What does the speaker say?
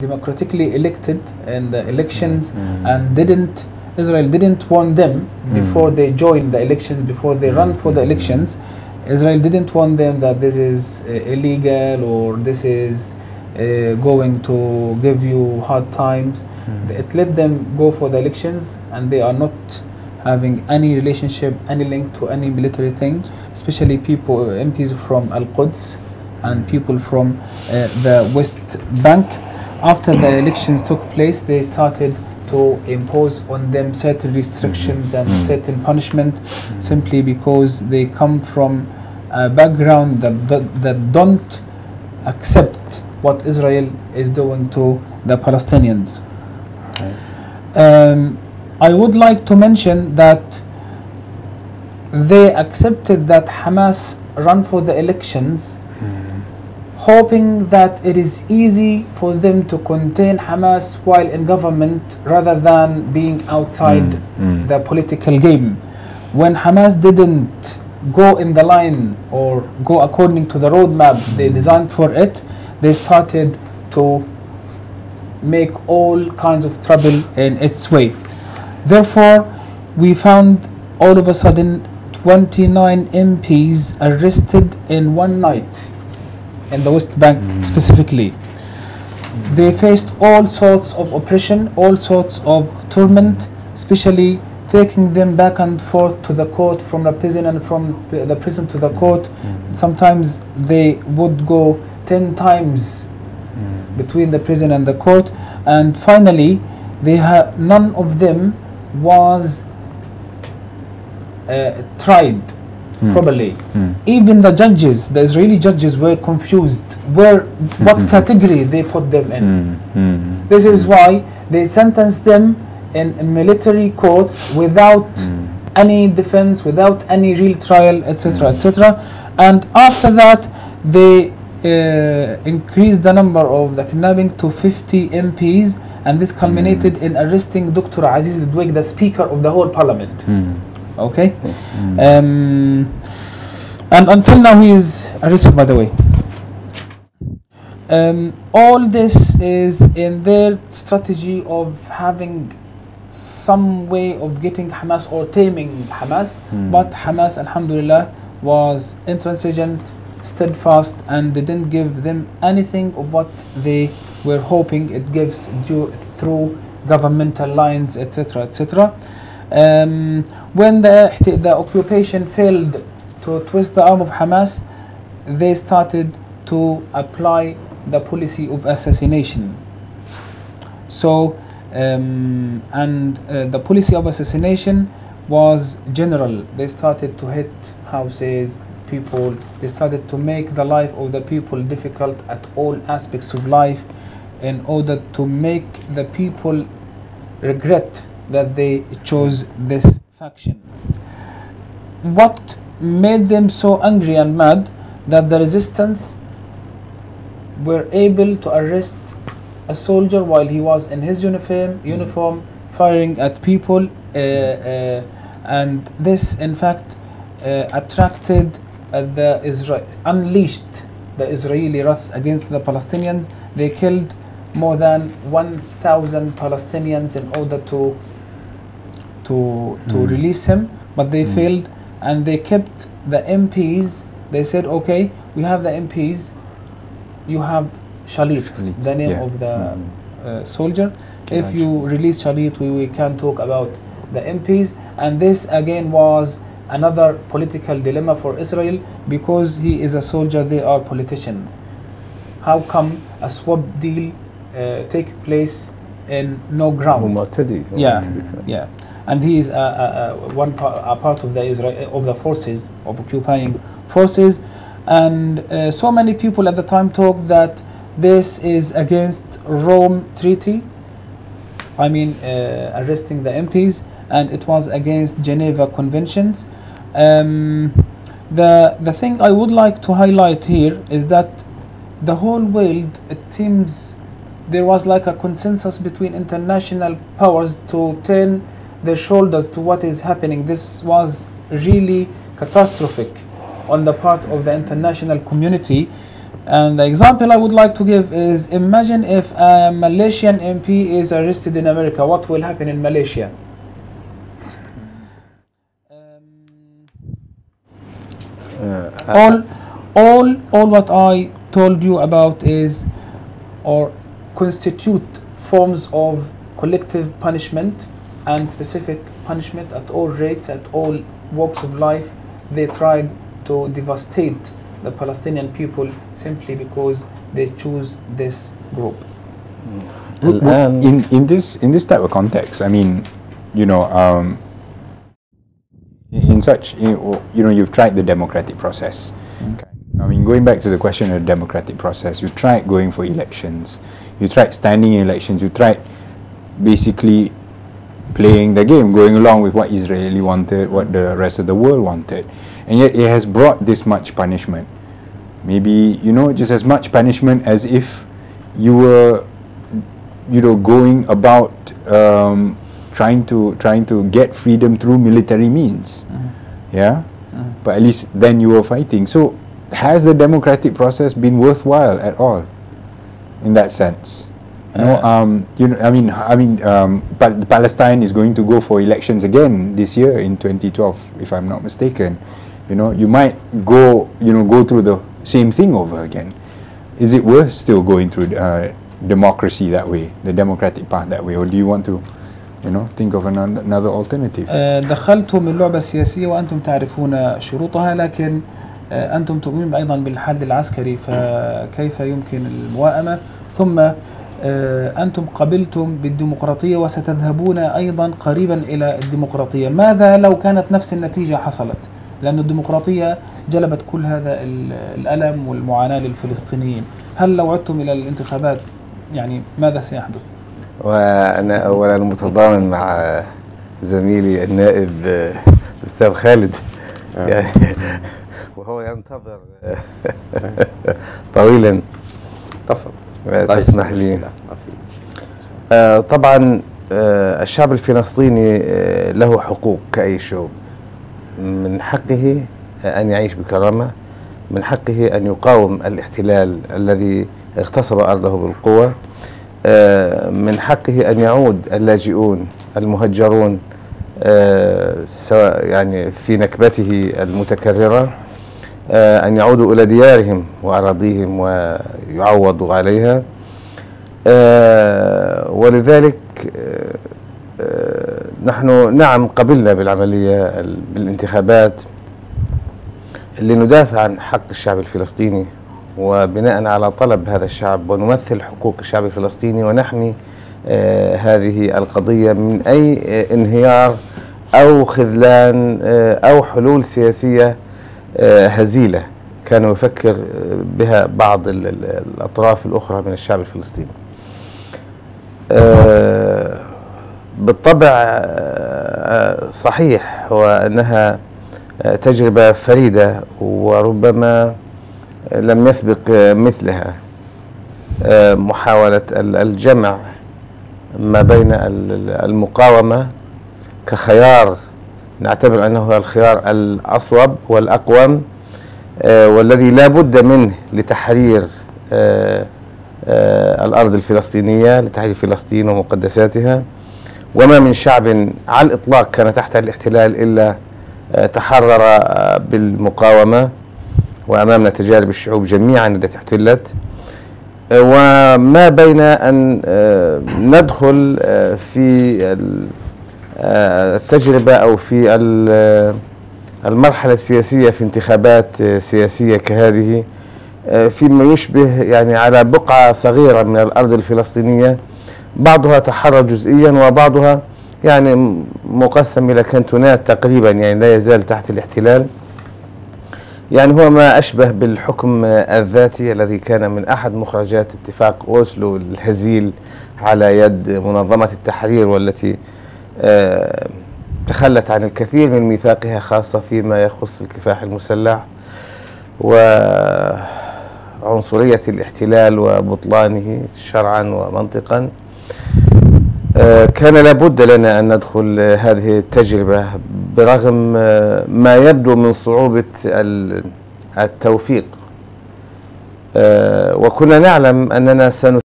democratically elected in the elections, and Israel didn't want them before they joined the elections, before they run for the elections. Israel didn't want them that this is illegal or this is going to give you hard times. It let them go for the elections, and they are not having any relationship, any link to any military thing, especially people, MPs from Al-Quds and people from the West Bank. After the elections took place, they started to impose on them certain restrictions and certain punishment, simply because they come from a background that don't accept what Israel is doing to the Palestinians. I would like to mention that they accepted that Hamas run for the elections, hoping that it is easy for them to contain Hamas while in government rather than being outside the political game. When Hamas didn't go in the line or go according to the roadmap they designed for it, they started to make all kinds of trouble in its way. Therefore, we found all of a sudden 29 MPs arrested in one night in the West Bank specifically. They faced all sorts of oppression, all sorts of torment, especially taking them back and forth to the court, from the prison and from the prison to the court. Sometimes they would go 10 times between the prison and the court, and finally none of them was tried properly. Even the judges, the Israeli judges, were confused what category they put them in. This is why they sentenced them in military courts without any defense, without any real trial, etc., etc. And after that, they increased the number of the kidnapping to 50 MPs, and this culminated in arresting Dr. Aziz Ledweg, the Speaker of the whole Parliament. Okay? And until now he is arrested, by the way. All this is in their strategy of having some way of getting Hamas or taming Hamas, but Hamas, alhamdulillah, was intransigent, steadfast, and they didn't give them anything of what they were hoping it gives through governmental lines, etc., etc. When the occupation failed to twist the arm of Hamas, they started to apply the policy of assassination. So, the policy of assassination was general. They started to hit houses, people. They started to make the life of the people difficult at all aspects of life, in order to make the people regret that they chose this faction. What made them so angry and mad that the resistance were able to arrest a soldier while he was in his uniform firing at people, and this in fact attracted unleashed the Israeli wrath against the Palestinians. They killed more than 1,000 Palestinians in order to release him, but they failed, and they kept the MPs. They said, okay, we have the MPs, you have Khalid, the name of the soldier. If you release Khalid, we can talk about the MPs. And this again was another political dilemma for Israel, because he is a soldier, they are politician. How come a swap deal take place in no ground? Yeah. And he is a part of the forces, of occupying forces. And so many people at the time talked that this is against Rome Treaty, I mean arresting the MPs, and it was against Geneva Conventions. The thing I would like to highlight here is that the whole world, it seems there was like a consensus between international powers to turn their shoulders to what is happening. This was really catastrophic on the part of the international community. And the example I would like to give is, imagine if a Malaysian MP is arrested in America, what will happen in Malaysia? All what I told you about is, or constitute forms of collective punishment and specific punishment at all rates, at all walks of life. They tried to devastate the Palestinian people simply because they choose this group. In this type of context, I mean, you know, in such, you know, you've tried the democratic process. Okay. I mean, going back to the question of the democratic process, you tried going for elections, you tried standing in elections, you tried basically playing the game, going along with what Israeli wanted, what the rest of the world wanted, and yet it has brought this much punishment. Maybe, you know, just as much punishment as if you were, you know, going about trying to get freedom through military means. Yeah, but at least then you were fighting. So has the democratic process been worthwhile at all in that sense? You know, I mean, Palestine is going to go for elections again this year in 2012, if I'm not mistaken. You know, you might go through the same thing over again. Is it worth still going through democracy that way, the democratic path that way, or do you want to, you know, think of another alternative? دخلتم اللعبة السياسية وأنتم تعرفون شروطها، لكن أنتم تؤمنون أيضا بالحل العسكري، فكيف يمكن الموائمة؟ ثم أنتم قبلتم بالديمقراطية وستذهبون أيضا قريبا إلى الديمقراطية. ماذا لو كانت نفس النتيجة حصلت؟ لأن الديمقراطية جلبت كل هذا الألم والمعاناة للفلسطينيين. هل لو عدتم إلى الانتخابات يعني ماذا سيحدث؟ وأنا أولا متضامن مع زميلي النائب الأستاذ خالد، يعني وهو ينتظر طويلا. تسمح لي. طبعا الشعب الفلسطيني له حقوق كأي شعوب، من حقه أن يعيش بكرامة، من حقه أن يقاوم الاحتلال الذي اغتصب أرضه بالقوة، من حقه أن يعود اللاجئون المهجرون سواء يعني في نكبته المتكررة أن يعودوا إلى ديارهم وأراضيهم ويعوضوا عليها. ولذلك نحن نعم قبلنا بالعملية بالانتخابات لندافع عن حق الشعب الفلسطيني، وبناء على طلب هذا الشعب ونمثل حقوق الشعب الفلسطيني ونحمي هذه القضية من أي انهيار أو خذلان أو حلول سياسية هزيلة كانوا يفكر بها بعض الأطراف الأخرى من الشعب الفلسطيني. بالطبع صحيح هو أنها تجربة فريدة وربما لم يسبق مثلها، محاولة الجمع ما بين المقاومة كخيار نعتبر أنه هو الخيار الأصوب والأقوم والذي لا بد منه لتحرير الأرض الفلسطينية، لتحرير فلسطين ومقدساتها، وما من شعب على الإطلاق كان تحت الاحتلال إلا تحرر بالمقاومة، وأمامنا تجارب الشعوب جميعا التي احتلت. وما بين أن ندخل في التجربة أو في المرحلة السياسية في انتخابات سياسية كهذه فيما يشبه يعني على بقعة صغيرة من الأرض الفلسطينية، بعضها تحرر جزئيا وبعضها يعني مقسم إلى كنتونات تقريبا، يعني لا يزال تحت الاحتلال. يعني هو ما أشبه بالحكم الذاتي الذي كان من أحد مخرجات اتفاق أوسلو الهزيل على يد منظمة التحرير، والتي تخلت عن الكثير من ميثاقها خاصة فيما يخص الكفاح المسلح وعنصرية الاحتلال وبطلانه شرعا ومنطقا. كان لابد لنا أن ندخل هذه التجربة برغم ما يبدو من صعوبة التوفيق وكنا نعلم أننا